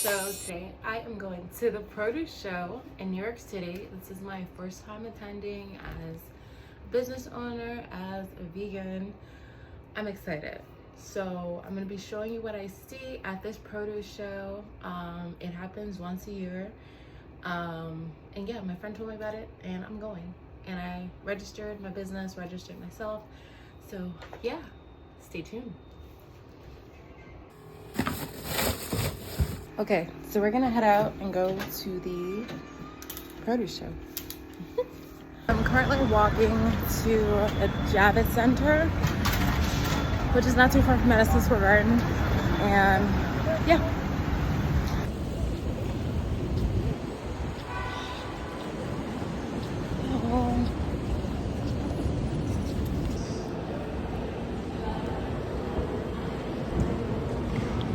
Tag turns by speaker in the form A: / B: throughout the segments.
A: So today I am going to the produce show in New York City. This is my first time attending as a business owner, as a vegan. I'm excited. So I'm going to be showing you what I see at this produce show. It happens once a year. And yeah, my friend told me about it and I'm going. And I registered my business, registered myself. So yeah, stay tuned. Okay, so we're gonna head out and go to the produce show. I'm currently walking to the Javits Center, which is not too far from Madison Square Garden, and yeah.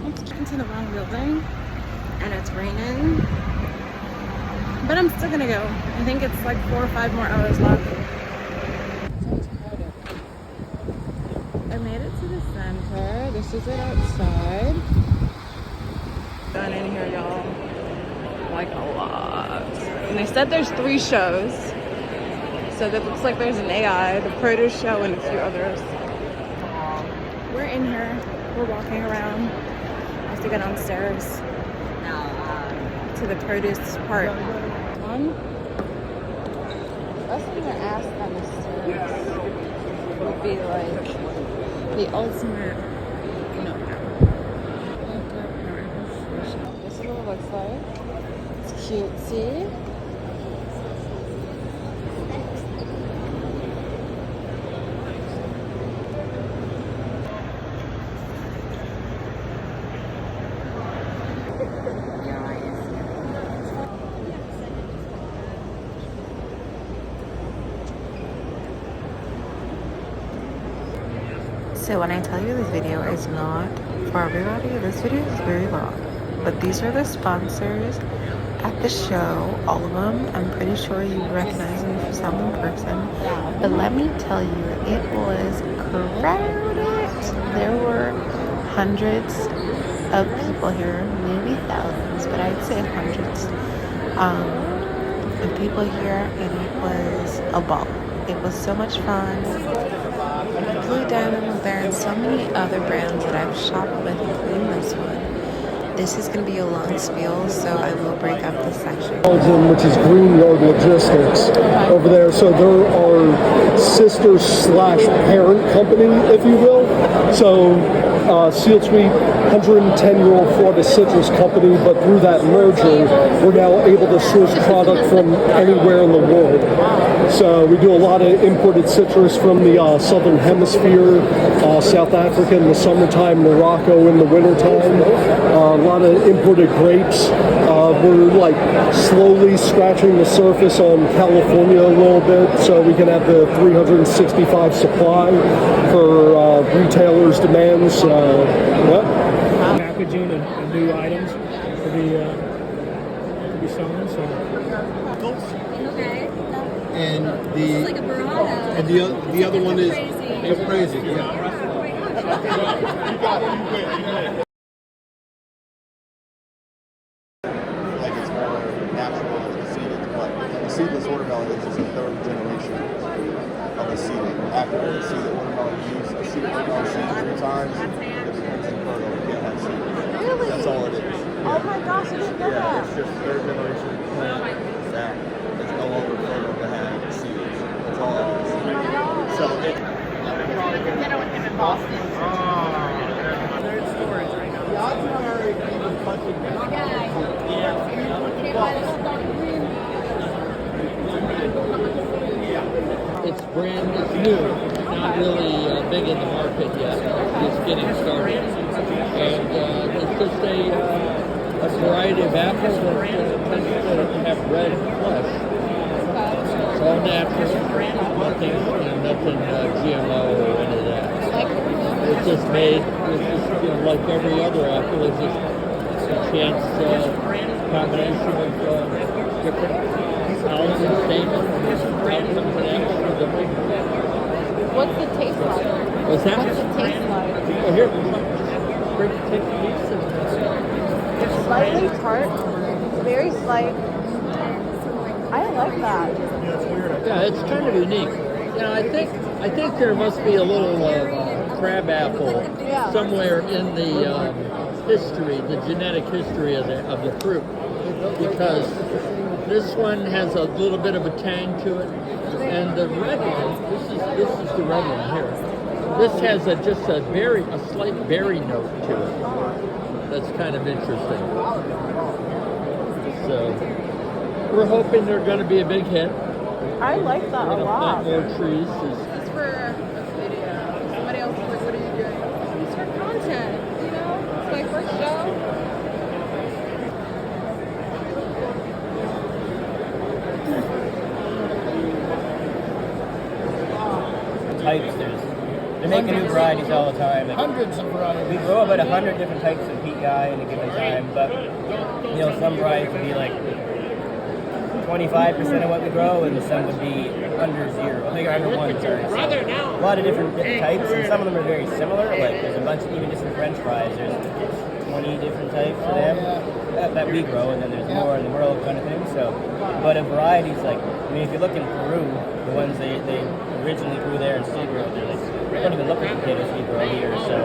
A: Let's get into the wrong building. And it's raining, but I'm still gonna go. I think it's like 4 or 5 more hours left. I made it to the center. This is it outside. Done in here, y'all. Like a lot. And they said there's 3 shows. So that looks like there's an AI, the produce show, and a few others. We're in here. We're walking around. I have to go downstairs to the produce part. Busting your ass down the stairs would be like the ultimate, This is what it looks like. It's cutesy.
B: So when I tell you this video is not for everybody, this video is very long. But these are the sponsors at the show, all of them. I'm pretty sure you recognize them if you saw them in person. But let me tell you, it was crowded. There were hundreds of people here, maybe thousands, but I'd say hundreds of people here, and it was a ball. It was so much fun. Blue Diamond was there and so many other brands that I've shopped with, including this one. This is going to be a long spiel, so I will break up this section.
C: Belgium, which is Green Yard Logistics over there. So they're our sister slash parent company, if you will. So Seal Sweet, 110-year-old Florida citrus company, but through that merger, we're now able to source product from anywhere in the world. So we do a lot of imported citrus from the southern hemisphere, South Africa in the summertime, Morocco in the wintertime, a lot of imported grapes. We're like slowly scratching the surface on California a little bit so we can have the 365 supply for retailers' demands.
D: Packaging and new items to be selling.
E: Okay.
F: And
E: It's like a burrata.
F: and the other one is
E: Crazy.
F: crazy. Yeah. Like it's more natural as the seeded, but the seedless watermelon is just a third generation of the seeded. After the seeded watermelon, you use a seeded watermelon seed 3 times, it becomes infertile. You can't have seed.
E: Really?
F: That's all it is.
E: Oh my gosh, I didn't know
F: Yeah,
E: that.
F: it's just third generation plant that is no longer fertile to have seeds. That's all it is. So it.
E: Dinner with him in Boston.
D: They're in storage right now.
F: The odds are even touching that.
G: It's brand new, not really big in the market yet. Just getting started. And it's just a variety of apples that tends to have red flesh. It's all natural, nothing GMO or any of that. It's just made, like every other apple, it's just a chance combination of different pollen and stamen and comes an apple with a big.
A: What's the taste like?
G: What's that?
A: What's the taste like?
G: Well, here, take a piece of
B: It's slightly tart, very slight. I like that.
G: Yeah, it's kind of unique. You know, I think there must be a little crab apple somewhere in the history, the genetic history of the fruit, because this one has a little bit of a tang to it, and the red one, this is the red one here. This has just a slight berry note to it. That's kind of interesting. So we're hoping they're going to be a big hit.
B: I like that a lot.
G: Plant more trees.
E: It's for a video. Somebody else is like, what are you doing? It's for content, you know? It's my first show.
H: Types. They're making new varieties all the time. Like,
D: Hundreds of varieties.
H: we grow about 100 different types of PEI in a given time, but you know, some varieties would be like 25% of what we grow, and some would be under zero. I think under 1. Sorry. So a lot of different types, and some of them are very similar. Like there's a bunch of even just in French fries. There's 20 different types of them that we grow, and then there's more in the world kind of thing. So, but of varieties, like I mean, if you look in Peru, the ones they originally grew there and still grow, they're like they don't even look like potatoes we grow here. So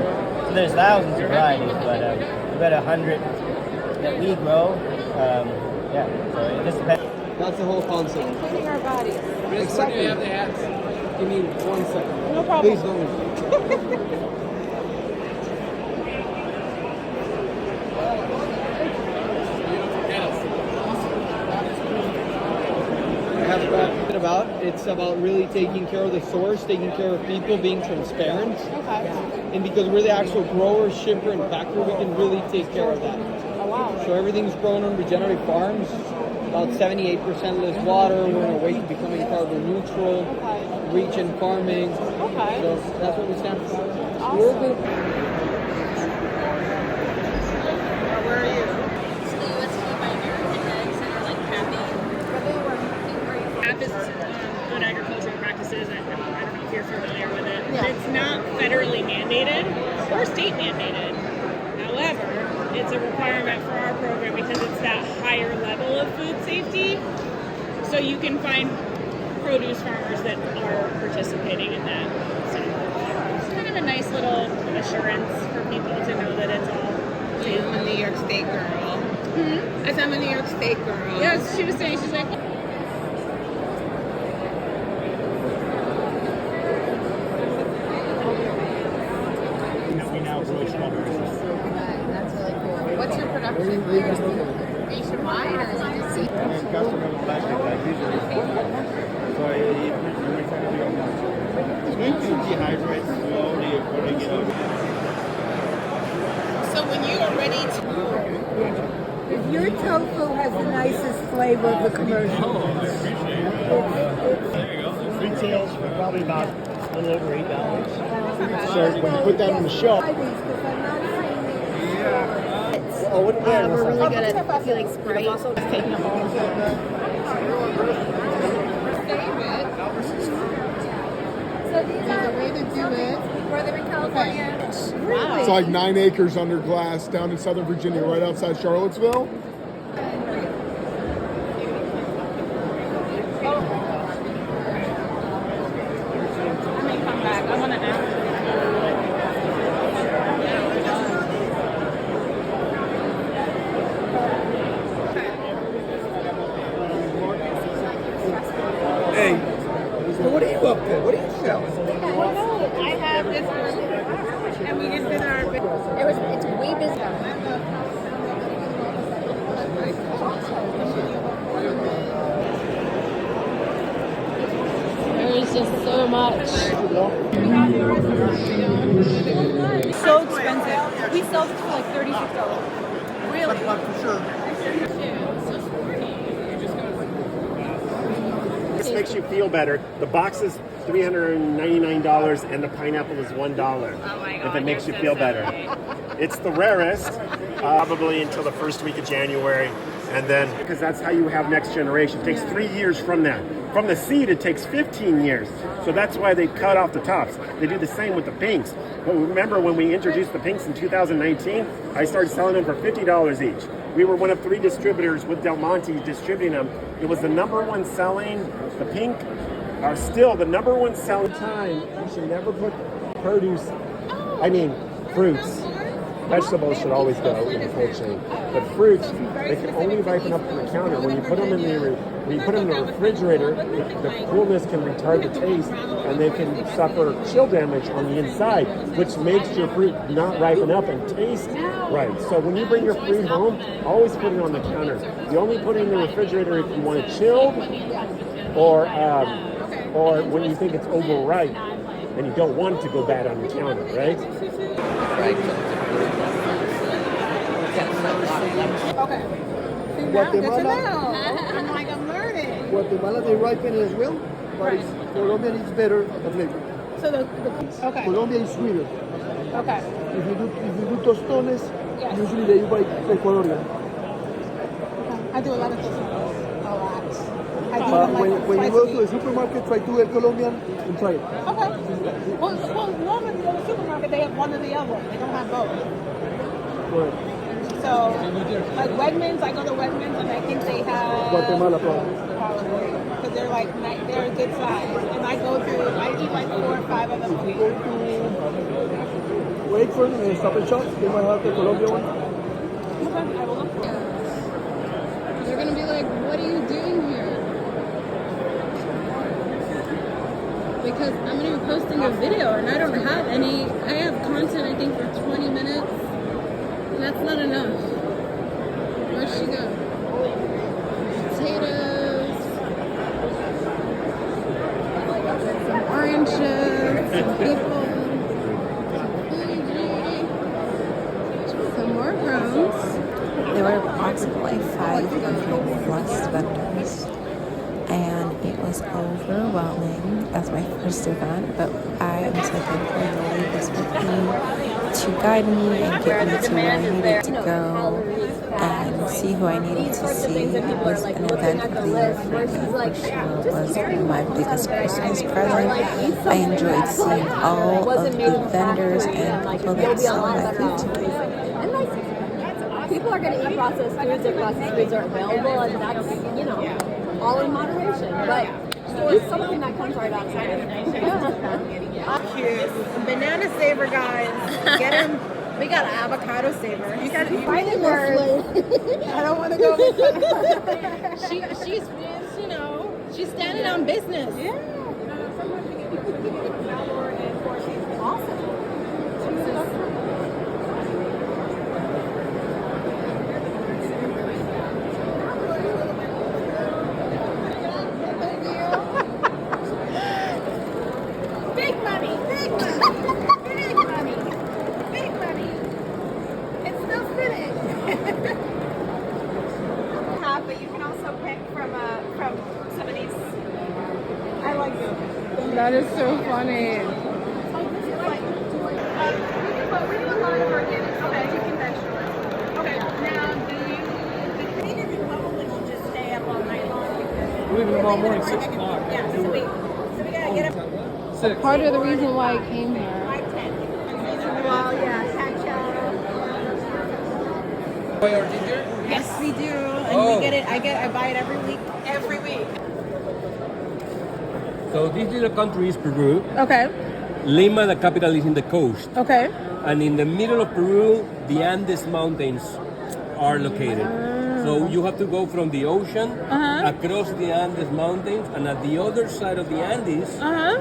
H: there's thousands of varieties, but about 100 that we grow. Yeah, so it just depends.
I: That's the whole concept.
B: Including our bodies.
I: Exactly. Give me 1 second.
B: No problem.
I: Please don't. It's about really taking care of the source, taking care of people, being transparent.
B: Okay.
I: And because we're the actual grower, shipper, and packer, we can really take care of that.
B: Oh, wow.
I: So everything's grown on regenerative farms. About 78% less water. We're on our way to becoming carbon neutral.
B: Okay.
I: Regen farming.
B: Okay.
I: So that's what we stand for.
B: Awesome.
I: We're good.
E: Where are you? So the USDA by American eggs that are like happy.
J: CAP is good agricultural practices. I don't know if you're familiar with it.
B: Yeah.
J: It's not federally mandated or state mandated. However, it's a requirement for our program because it's that higher level of food safety. So you can find produce farmers that are participating in that. So it's kind of a nice little assurance for people to know that it's all safe.
E: I'm a New York State girl.
J: Mm-hmm.
E: I said I'm a New York State girl.
J: Yes, she was saying, she's like,
D: We now grow strawberries.
E: That's really cool. What's your production nationwide, or is it just seed?
F: Customer plastic, like usually. So every time we go it's going to dehydrate slowly before they get over.
E: So when you are ready to...
K: If your tofu has the nicest flavor of the commercial.
D: Retails for probably about a little over $8.
K: So
D: when you put that on the shelf.
E: Oh, we're really good at, I feel like, Sprite. Also just taking them all. So these are the way to do it. Northern California. Wow.
C: It's like 9 acres under glass down in Southern Virginia, right outside Charlottesville.
I: Hey, so what are you up to? What are you selling?
E: I have this one, and we just did our... It's way busy.
A: There is just so much.
K: So expensive. We sell this for like $36. Really?
I: For sure.
L: This makes you feel better. The box is $399 and the pineapple is $1.
E: Oh my God,
L: if it makes you
E: you're
L: feel
E: so
L: better.
E: sweet.
L: It's the rarest, probably until the first week of January, and then because that's how you have next generation. It takes 3 years from that. From the seed, it takes 15 years. So that's why they cut off the tops. They do the same with the pinks. But remember when we introduced the pinks in 2019, I started selling them for $50 each. We were one of 3 distributors with Del Monte distributing them. It was the #1 selling. The pink are still the #1 selling.
C: Time, you should never put produce, fruits. Vegetables should always go in the cold chain. But fruits, they can only ripen up on the counter. When you put them in the refrigerator, the coolness can retard the taste, and they can suffer chill damage on the inside, which makes your fruit not ripen up and taste right. So when you bring your fruit home, always put it on the counter. You only put it in the refrigerator if you want it chilled, or when you think it's overripe and you don't want it to go bad on your counter, right?
E: Okay. See, now good to know. I'm like, I'm learning.
M: Guatemala, they ripen as well, but Colombia is better at flavor.
E: So okay.
M: Colombia is sweeter.
E: Okay.
M: If you do tostones, usually they buy Ecuadorian.
E: Okay. I do a lot of tostones. A lot. I do
M: when you go to the supermarket, try to get Colombian and try it.
E: Okay. Well, normally in the supermarket they have one or the other. They don't have both.
M: Right.
E: So, like Wegmans, I go to Wegmans and I think they have
M: Guatemala probably.
E: Because they're a good size. And I eat like 4 or 5 of them a week.
M: Go to Wakeford and Stop and Shop, they might have the Colombian one.
E: Okay, I will look for it. They're gonna be like, what are you doing here? Because I'm gonna be posting a video and I don't have any. I have content I think for 20 minutes. That's not enough. Where'd she go? Potatoes, some oranges, some pickles, some more crumbs.
B: There were approximately 500 plus vendors, and it was overwhelming as my first event, but I am so thankful Lily was with me to guide me and get me to where I needed to go and see who I needed to see. It was an event of the year for me. For sure was my biggest Christmas present. I enjoyed seeing all of the vendors and people that sell my food to me.
K: People are going to eat processed foods if processed foods are available, and that's, all in moderation. But eat something that comes right outside.
E: Cute. Banana saver, guys. Get him. We got an avocado saver. You got to find the word. I don't want to go. She's she's standing on business. Yeah. Awesome. That is so funny.
D: We're leaving tomorrow morning, 6 o'clock.
E: Part of the reason why I came here.
K: Well, yeah,
E: Yes, we do. And we get it. I buy it every week. Every week.
N: So this little country is Peru.
E: Okay.
N: Lima, the capital, is in the coast.
E: Okay.
N: And in the middle of Peru, the Andes Mountains are located. So you have to go from the ocean across the Andes Mountains, and at the other side of the Andes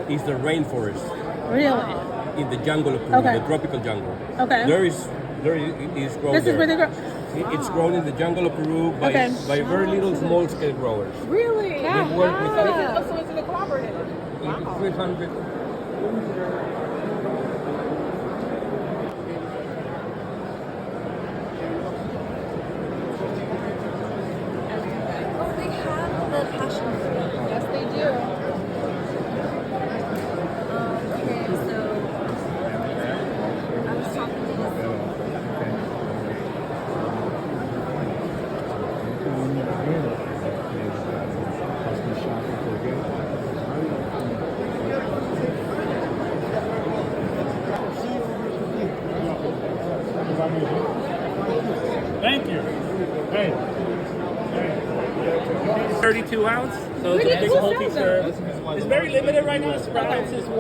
N: is the rainforest.
E: Really?
N: In the jungle of Peru, the tropical jungle.
E: Okay.
N: There is grown
E: This
N: there.
E: is where they grow.
N: It's grown in the jungle of Peru by very little small-scale growers.
E: Really?
N: Yeah. We work with
E: So it's in a cooperative. Wow.
N: 300.
K: they have the passion fruit.
E: Yes, they do.
K: Okay, so I was talking to
D: Thank you. Hey.
G: 32 ounce, so it's a big multi-serve. It's very limited right now.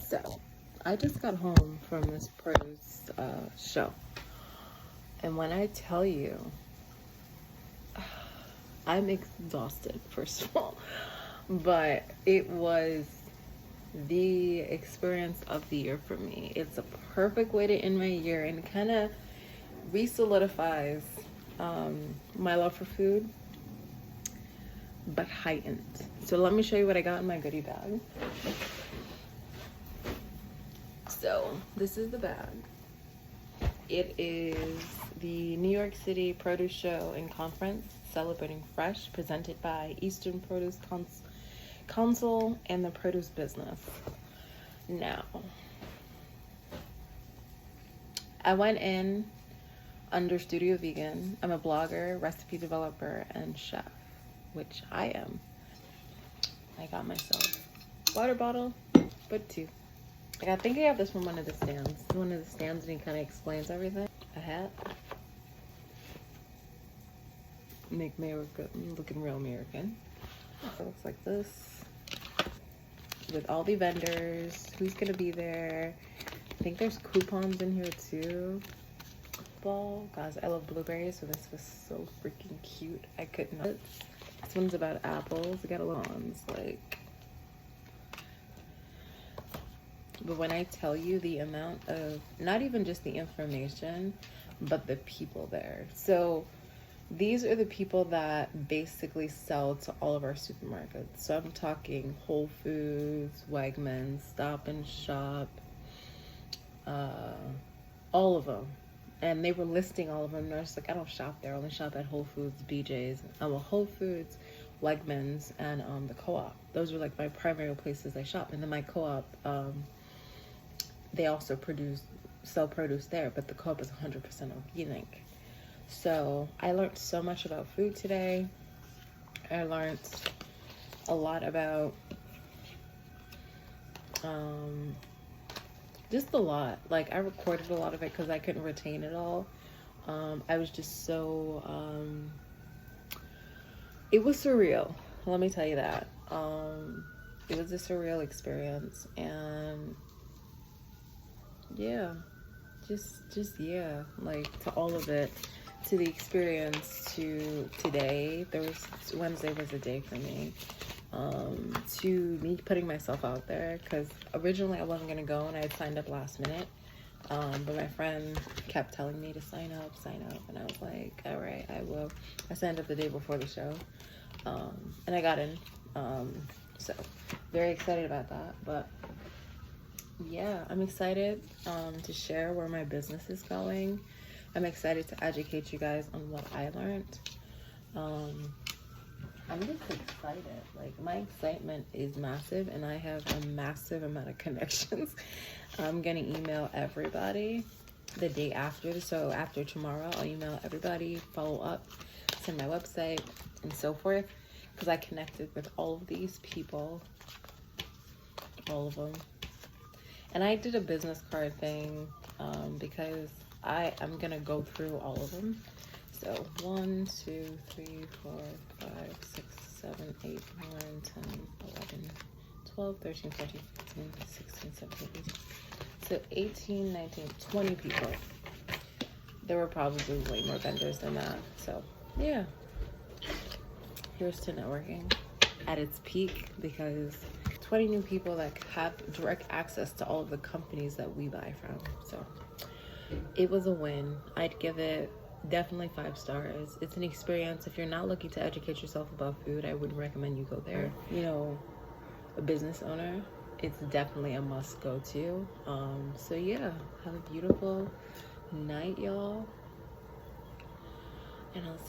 A: So, I just got home from this produce show. And when I tell you, I'm exhausted, first of all. But it was the experience of the year for me. It's a perfect way to end my year and kind of re-solidifies my love for food, but heightened. So let me show you what I got in my goodie bag. So this is the bag. It is the New York City Produce Show and Conference Celebrating Fresh, presented by Eastern Produce Council and the Produce Business. Now, I went in under Studio Vegan. I'm a blogger, recipe developer, and chef, which I am. I got myself a water bottle, but two. Like, I think I have this from one of the stands. One of the stands, and he kind of explains everything. A hat. Make America looking real American. So it looks like this. With all the vendors, who's gonna be there. I think there's coupons in here too. Ball, guys, I love blueberries, so this was so freaking cute. I couldn't. This one's about apples. I got a little ones, like. But when I tell you the amount of, not even just the information, but the people there. So these are the people that basically sell to all of our supermarkets. So I'm talking Whole Foods, Wegmans, Stop and Shop, all of them. And they were listing all of them. And I was like, I don't shop there. I only shop at Whole Foods, BJ's. Whole Foods, Wegmans, and the Co-op. Those were like my primary places I shop. And then my Co-op, they also sell produce there, but the Co-op is 100% organic. So I learned so much about food today. I learned a lot about just a lot. Like, I recorded a lot of it because I couldn't retain it all. I was just so it was surreal, let me tell you that. It was a surreal experience, and yeah, just yeah, like, to all of it, to the experience, to today. Wednesday was a day for me, to me putting myself out there, because originally I wasn't gonna go and I had signed up last minute, but my friend kept telling me to sign up, and I was like, all right, I will. I signed up the day before the show, and I got in, so very excited about that. But yeah, I'm excited to share where my business is going. I'm excited to educate you guys on what I learned. I'm just excited. Like, my excitement is massive, and I have a massive amount of connections. I'm gonna email everybody the day after. So after tomorrow, I'll email everybody, follow up, send my website, and so forth, because I connected with all of these people, all of them. And I did a business card thing because I'm gonna go through all of them. So 1, 2, 3, 4, 5, 6, 7, 8, 9, 10, 11, 12, 13, 14, 15, 16, 17, 18. So 18, 19, 20 people. There were probably way more vendors than that. So yeah, here's to networking at its peak, because 20 new people that have direct access to all of the companies that we buy from. So it was a win. I'd give it definitely 5 stars. It's an experience. If you're not looking to educate yourself about food, I would recommend you go there. You know, a business owner, it's definitely a must go to. So yeah, have a beautiful night, y'all, and I'll see